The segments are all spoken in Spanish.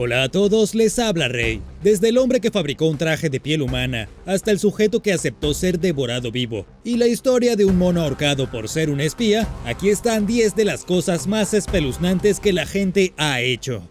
Hola a todos, les habla Rey. Desde el hombre que fabricó un traje de piel humana, hasta el sujeto que aceptó ser devorado vivo, y la historia de un mono ahorcado por ser un espía, aquí están 10 de las cosas más espeluznantes que la gente ha hecho.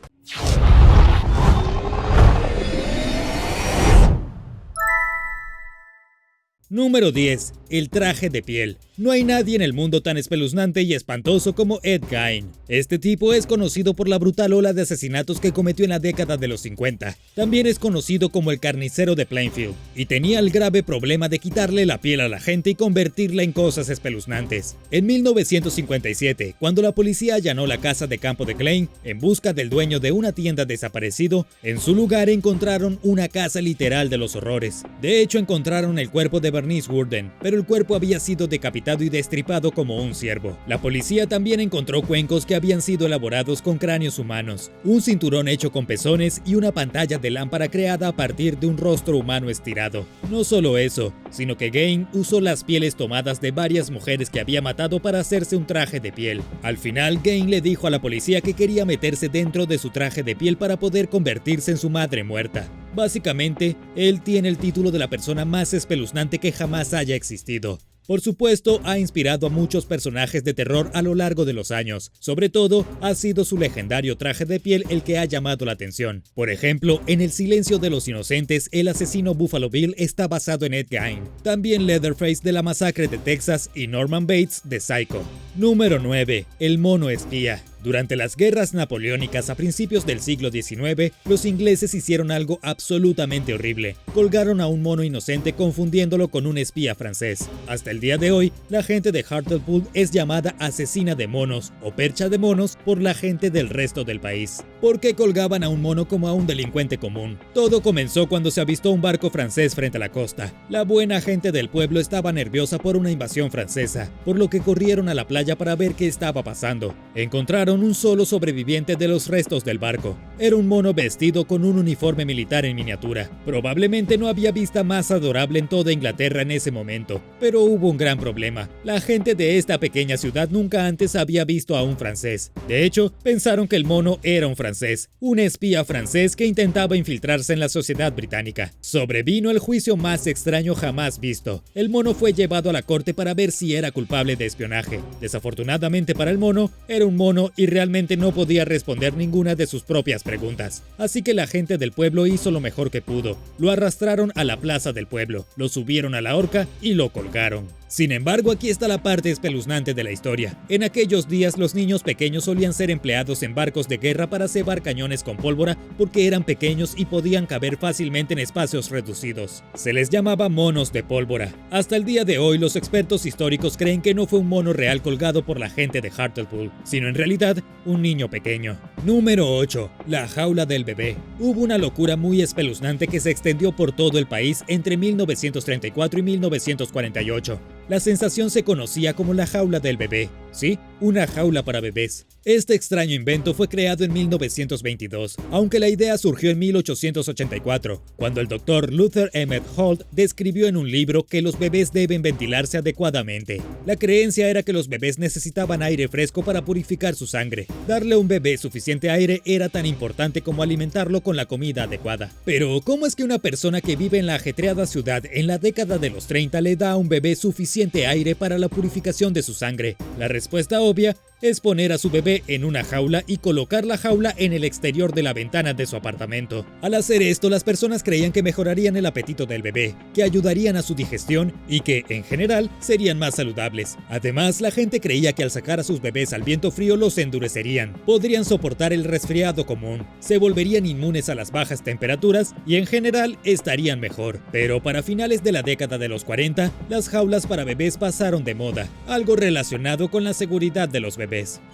Número 10. El traje de piel. No hay nadie en el mundo tan espeluznante y espantoso como Ed Gein. Este tipo es conocido por la brutal ola de asesinatos que cometió en la década de los 50. También es conocido como el carnicero de Plainfield, y tenía el grave problema de quitarle la piel a la gente y convertirla en cosas espeluznantes. En 1957, cuando la policía allanó la casa de campo de Klein en busca del dueño de una tienda desaparecido, en su lugar encontraron una casa literal de los horrores. De hecho, encontraron el cuerpo de Bernice Worden, pero el cuerpo había sido decapitado y destripado como un ciervo. La policía también encontró cuencos que habían sido elaborados con cráneos humanos, un cinturón hecho con pezones y una pantalla de lámpara creada a partir de un rostro humano estirado. No solo eso, sino que Gein usó las pieles tomadas de varias mujeres que había matado para hacerse un traje de piel. Al final, Gein le dijo a la policía que quería meterse dentro de su traje de piel para poder convertirse en su madre muerta. Básicamente, él tiene el título de la persona más espeluznante que jamás haya existido. Por supuesto, ha inspirado a muchos personajes de terror a lo largo de los años. Sobre todo, ha sido su legendario traje de piel el que ha llamado la atención. Por ejemplo, en El silencio de los inocentes, el asesino Buffalo Bill está basado en Ed Gein. También Leatherface de la masacre de Texas y Norman Bates de Psycho. Número 9. El mono espía. Durante las guerras napoleónicas a principios del siglo XIX, los ingleses hicieron algo absolutamente horrible. Colgaron a un mono inocente confundiéndolo con un espía francés. Hasta el día de hoy, la gente de Hartlepool es llamada asesina de monos o percha de monos por la gente del resto del país. ¿Por qué colgaban a un mono como a un delincuente común? Todo comenzó cuando se avistó un barco francés frente a la costa. La buena gente del pueblo estaba nerviosa por una invasión francesa, por lo que corrieron a la playa para ver qué estaba pasando. Encontraron un solo sobreviviente de los restos del barco. Era un mono vestido con un uniforme militar en miniatura. Probablemente no había vista más adorable en toda Inglaterra en ese momento, pero hubo un gran problema. La gente de esta pequeña ciudad nunca antes había visto a un francés. De hecho, pensaron que el mono era un francés, un espía francés que intentaba infiltrarse en la sociedad británica. Sobrevino el juicio más extraño jamás visto. El mono fue llevado a la corte para ver si era culpable de espionaje. Desafortunadamente para el mono, era un mono y realmente no podía responder ninguna de sus propias preguntas. Así que la gente del pueblo hizo lo mejor que pudo. Lo arrastraron a la plaza del pueblo, lo subieron a la horca y lo colgaron. Sin embargo, aquí está la parte espeluznante de la historia. En aquellos días, los niños pequeños solían ser empleados en barcos de guerra para cebar cañones con pólvora porque eran pequeños y podían caber fácilmente en espacios reducidos. Se les llamaba monos de pólvora. Hasta el día de hoy, los expertos históricos creen que no fue un mono real colgado por la gente de Hartlepool, sino en realidad un niño pequeño. Número 8. La jaula del bebé. Hubo una locura muy espeluznante que se extendió por todo el país entre 1934 y 1948. La sensación se conocía como la jaula del bebé. Sí, una jaula para bebés. Este extraño invento fue creado en 1922, aunque la idea surgió en 1884, cuando el Dr. Luther Emmett Holt describió en un libro que los bebés deben ventilarse adecuadamente. La creencia era que los bebés necesitaban aire fresco para purificar su sangre. Darle a un bebé suficiente aire era tan importante como alimentarlo con la comida adecuada. Pero, ¿cómo es que una persona que vive en la ajetreada ciudad en la década de los 30 le da a un bebé suficiente aire para la purificación de su sangre? La respuesta obvia es poner a su bebé en una jaula y colocar la jaula en el exterior de la ventana de su apartamento. Al hacer esto, las personas creían que mejorarían el apetito del bebé, que ayudarían a su digestión y que, en general, serían más saludables. Además, la gente creía que al sacar a sus bebés al viento frío los endurecerían, podrían soportar el resfriado común, se volverían inmunes a las bajas temperaturas y, en general, estarían mejor. Pero para finales de la década de los 40, las jaulas para bebés pasaron de moda, algo relacionado con la seguridad de los bebés.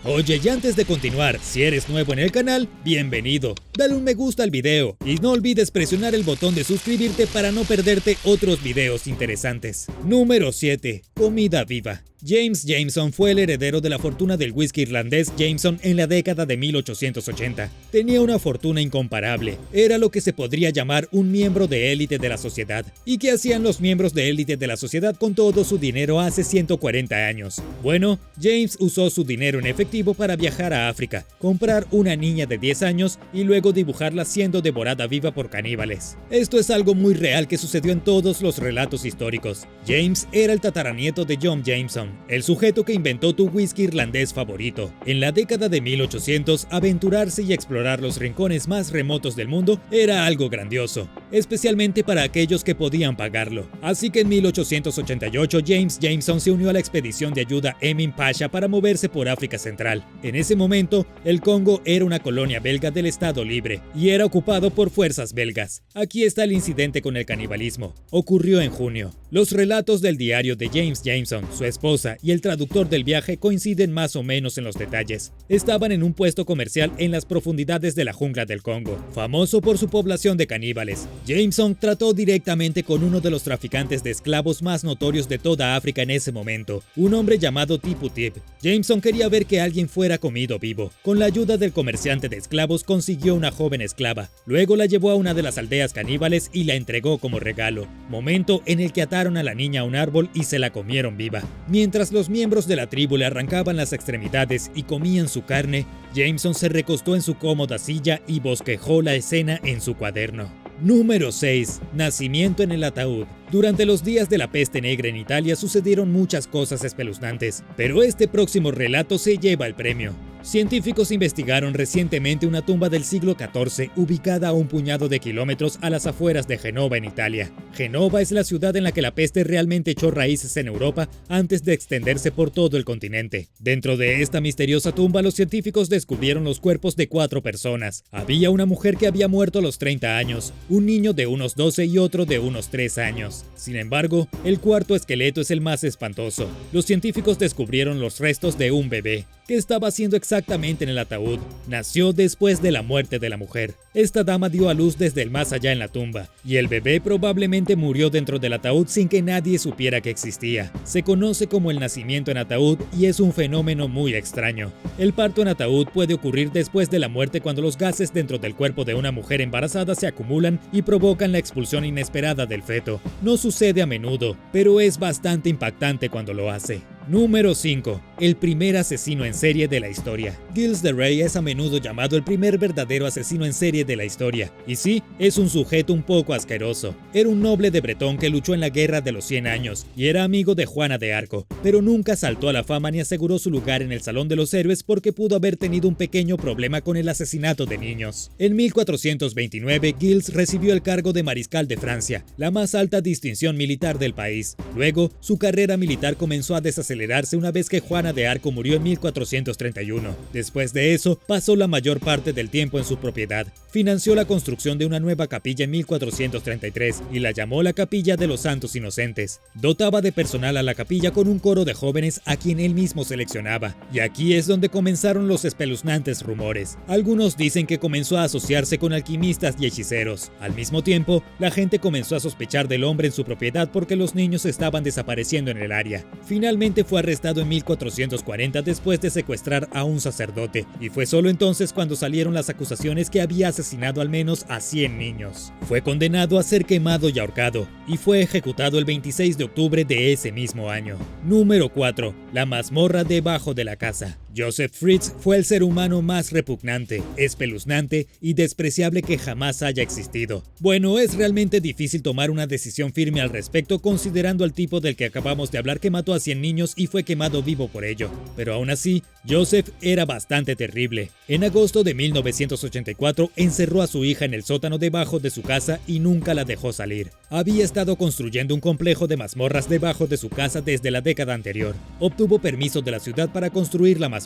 Oye, y antes de continuar, si eres nuevo en el canal, bienvenido. Dale un me gusta al video y no olvides presionar el botón de suscribirte para no perderte otros videos interesantes. Número 7. Comida viva. James Jameson fue el heredero de la fortuna del whisky irlandés Jameson en la década de 1880. Tenía una fortuna incomparable, era lo que se podría llamar un miembro de élite de la sociedad. ¿Y qué hacían los miembros de élite de la sociedad con todo su dinero hace 140 años? Bueno, James usó su dinero en efectivo para viajar a África, comprar una niña de 10 años y luego dibujarla siendo devorada viva por caníbales. Esto es algo muy real que sucedió en todos los relatos históricos. James era el tataranieto de John Jameson, el sujeto que inventó tu whisky irlandés favorito. En la década de 1800, aventurarse y explorar los rincones más remotos del mundo era algo grandioso, especialmente para aquellos que podían pagarlo. Así que en 1888 James Jameson se unió a la expedición de ayuda Emin Pasha para moverse por África Central. En ese momento, el Congo era una colonia belga del Estado Libre y era ocupado por fuerzas belgas. Aquí está el incidente con el canibalismo. Ocurrió en junio. Los relatos del diario de James Jameson, su esposa y el traductor del viaje coinciden más o menos en los detalles. Estaban en un puesto comercial en las profundidades de la jungla del Congo, famoso por su población de caníbales. Jameson trató directamente con uno de los traficantes de esclavos más notorios de toda África en ese momento, un hombre llamado Tipu Tip. Jameson quería ver que alguien fuera comido vivo. Con la ayuda del comerciante de esclavos consiguió una joven esclava. Luego la llevó a una de las aldeas caníbales y la entregó como regalo, momento en el que ataron a la niña a un árbol y se la comieron viva. Mientras los miembros de la tribu le arrancaban las extremidades y comían su carne, Jameson se recostó en su cómoda silla y bosquejó la escena en su cuaderno. Número 6. Nacimiento en el ataúd. Durante los días de la peste negra en Italia sucedieron muchas cosas espeluznantes, pero este próximo relato se lleva el premio. Científicos investigaron recientemente una tumba del siglo XIV ubicada a un puñado de kilómetros a las afueras de Génova, en Italia. Génova es la ciudad en la que la peste realmente echó raíces en Europa antes de extenderse por todo el continente. Dentro de esta misteriosa tumba, los científicos descubrieron los cuerpos de 4 personas. Había una mujer que había muerto a los 30 años, un niño de unos 12 y otro de unos 3 años. Sin embargo, el cuarto esqueleto es el más espantoso. Los científicos descubrieron los restos de un bebé. ¿Qué estaba haciendo exactamente en el ataúd? Nació después de la muerte de la mujer. Esta dama dio a luz desde el más allá en la tumba, y el bebé probablemente murió dentro del ataúd sin que nadie supiera que existía. Se conoce como el nacimiento en ataúd y es un fenómeno muy extraño. El parto en ataúd puede ocurrir después de la muerte cuando los gases dentro del cuerpo de una mujer embarazada se acumulan y provocan la expulsión inesperada del feto. No sucede a menudo, pero es bastante impactante cuando lo hace. Número 5. El primer asesino en serie de la historia. Gilles de Rais es a menudo llamado el primer verdadero asesino en serie de la historia. Y sí, es un sujeto un poco asqueroso. Era un noble de Bretón que luchó en la Guerra de los 100 años y era amigo de Juana de Arco, pero nunca saltó a la fama ni aseguró su lugar en el Salón de los Héroes porque pudo haber tenido un pequeño problema con el asesinato de niños. En 1429, Gilles recibió el cargo de mariscal de Francia, la más alta distinción militar del país. Luego, su carrera militar comenzó a desacelerar una vez que Juana de Arco murió en 1431. Después de eso, pasó la mayor parte del tiempo en su propiedad. Financió la construcción de una nueva capilla en 1433 y la llamó la Capilla de los Santos Inocentes. Dotaba de personal a la capilla con un coro de jóvenes a quien él mismo seleccionaba. Y aquí es donde comenzaron los espeluznantes rumores. Algunos dicen que comenzó a asociarse con alquimistas y hechiceros. Al mismo tiempo, la gente comenzó a sospechar del hombre en su propiedad porque los niños estaban desapareciendo en el área. Finalmente fue arrestado en 1440 después de secuestrar a un sacerdote, y fue solo entonces cuando salieron las acusaciones que había asesinado al menos a 100 niños. Fue condenado a ser quemado y ahorcado, y fue ejecutado el 26 de octubre de ese mismo año. Número 4. La mazmorra debajo de la casa. Joseph Fritz fue el ser humano más repugnante, espeluznante y despreciable que jamás haya existido. Bueno, es realmente difícil tomar una decisión firme al respecto considerando al tipo del que acabamos de hablar que mató a 100 niños y fue quemado vivo por ello. Pero aún así, Joseph era bastante terrible. En agosto de 1984 encerró a su hija en el sótano debajo de su casa y nunca la dejó salir. Había estado construyendo un complejo de mazmorras debajo de su casa desde la década anterior. Obtuvo permiso de la ciudad para construir la mazmorra.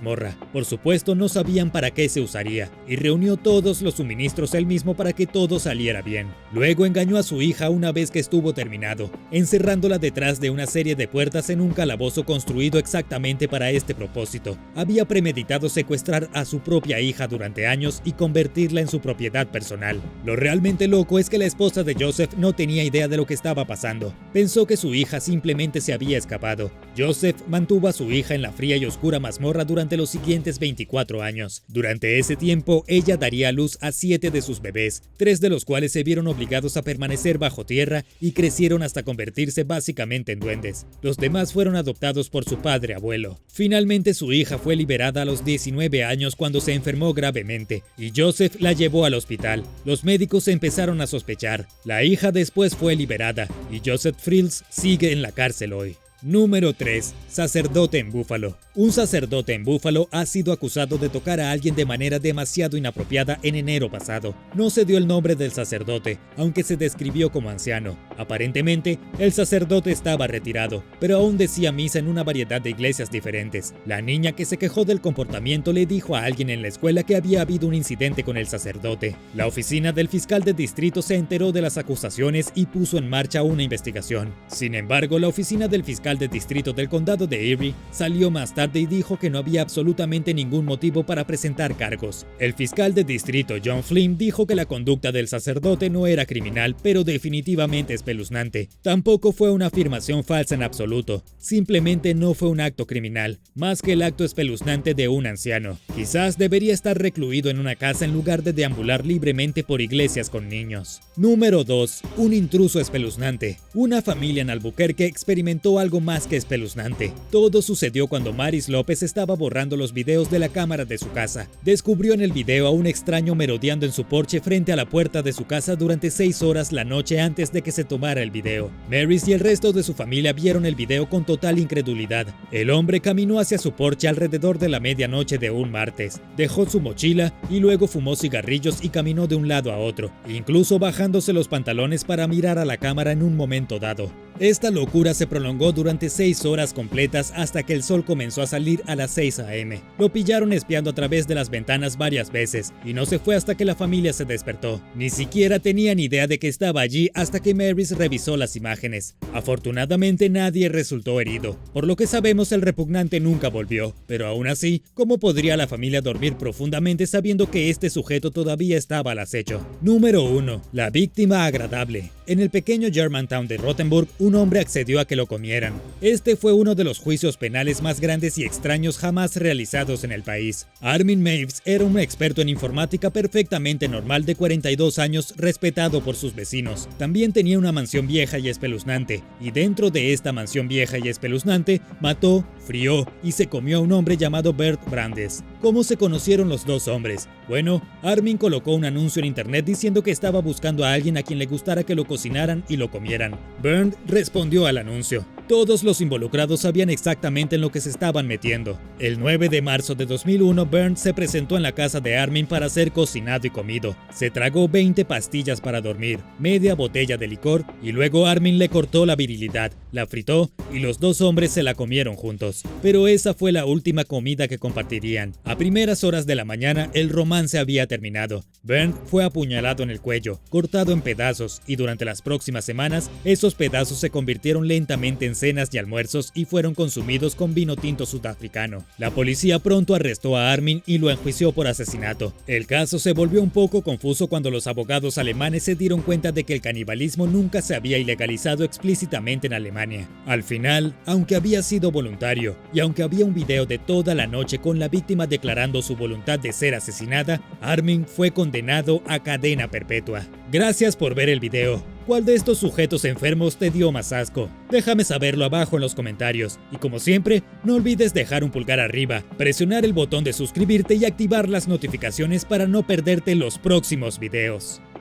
Por supuesto, no sabían para qué se usaría, y reunió todos los suministros él mismo para que todo saliera bien. Luego engañó a su hija una vez que estuvo terminado, encerrándola detrás de una serie de puertas en un calabozo construido exactamente para este propósito. Había premeditado secuestrar a su propia hija durante años y convertirla en su propiedad personal. Lo realmente loco es que la esposa de Joseph no tenía idea de lo que estaba pasando. Pensó que su hija simplemente se había escapado. Joseph mantuvo a su hija en la fría y oscura mazmorra durante los siguientes 24 años. Durante ese tiempo, ella daría a luz a 7 de sus bebés, 3 de los cuales se vieron obligados a permanecer bajo tierra y crecieron hasta convertirse básicamente en duendes. Los demás fueron adoptados por su padre abuelo. Finalmente, su hija fue liberada a los 19 años cuando se enfermó gravemente, y Joseph la llevó al hospital. Los médicos empezaron a sospechar. La hija después fue liberada, y Joseph Frills sigue en la cárcel hoy. Número 3. Sacerdote en Búfalo. Un sacerdote en Búfalo ha sido acusado de tocar a alguien de manera demasiado inapropiada en enero pasado. No se dio el nombre del sacerdote, aunque se describió como anciano. Aparentemente, el sacerdote estaba retirado, pero aún decía misa en una variedad de iglesias diferentes. La niña que se quejó del comportamiento le dijo a alguien en la escuela que había habido un incidente con el sacerdote. La oficina del fiscal de distrito se enteró de las acusaciones y puso en marcha una investigación. Sin embargo, la oficina del fiscal de distrito del condado de Erie salió más tarde y dijo que no había absolutamente ningún motivo para presentar cargos. El fiscal de distrito John Flynn dijo que la conducta del sacerdote no era criminal, pero definitivamente espeluznante. Tampoco fue una afirmación falsa en absoluto, simplemente no fue un acto criminal, más que el acto espeluznante de un anciano. Quizás debería estar recluido en una casa en lugar de deambular libremente por iglesias con niños. Número 2. Un intruso espeluznante. Una familia en Albuquerque experimentó algo más que espeluznante. Todo sucedió cuando Maris López estaba borrando los videos de la cámara de su casa. Descubrió en el video a un extraño merodeando en su porche frente a la puerta de su casa durante 6 horas la noche antes de que se tomara el video. Maris y el resto de su familia vieron el video con total incredulidad. El hombre caminó hacia su porche alrededor de la medianoche de un martes, dejó su mochila y luego fumó cigarrillos y caminó de un lado a otro, incluso bajándose los pantalones para mirar a la cámara en un momento dado. Esta locura se prolongó durante 6 horas completas hasta que el sol comenzó a salir a las 6 a.m. Lo pillaron espiando a través de las ventanas varias veces y no se fue hasta que la familia se despertó. Ni siquiera tenían idea de que estaba allí hasta que Maris revisó las imágenes. Afortunadamente nadie resultó herido. Por lo que sabemos, el repugnante nunca volvió, pero aún así, ¿cómo podría la familia dormir profundamente sabiendo que este sujeto todavía estaba al acecho? Número 1. La víctima agradable. En el pequeño Germantown de Rothenburg, un hombre accedió a que lo comieran. Este fue uno de los juicios penales más grandes y extraños jamás realizados en el país. Armin Meiwes era un experto en informática perfectamente normal de 42 años, respetado por sus vecinos. También tenía una mansión vieja y espeluznante, y dentro de esta mansión vieja y espeluznante, mató, frió y se comió a un hombre llamado Bert Brandes. ¿Cómo se conocieron los dos hombres? Bueno, Armin colocó un anuncio en internet diciendo que estaba buscando a alguien a quien le gustara que lo cocinaran y lo comieran. Bernd respondió al anuncio. Todos los involucrados sabían exactamente en lo que se estaban metiendo. El 9 de marzo de 2001, Bernd se presentó en la casa de Armin para ser cocinado y comido. Se tragó 20 pastillas para dormir, media botella de licor, y luego Armin le cortó la virilidad, la fritó y los dos hombres se la comieron juntos. Pero esa fue la última comida que compartirían. A primeras horas de la mañana, el romance había terminado. Bernd fue apuñalado en el cuello, cortado en pedazos, y durante las próximas semanas, esos pedazos se convirtieron lentamente en cenas y almuerzos y fueron consumidos con vino tinto sudafricano. La policía pronto arrestó a Armin y lo enjuició por asesinato. El caso se volvió un poco confuso cuando los abogados alemanes se dieron cuenta de que el canibalismo nunca se había ilegalizado explícitamente en Alemania. Al final, aunque había sido voluntario y aunque había un video de toda la noche con la víctima declarando su voluntad de ser asesinada, Armin fue condenado a cadena perpetua. Gracias por ver el video. ¿Cuál de estos sujetos enfermos te dio más asco? Déjame saberlo abajo en los comentarios. Y como siempre, no olvides dejar un pulgar arriba, presionar el botón de suscribirte y activar las notificaciones para no perderte los próximos videos.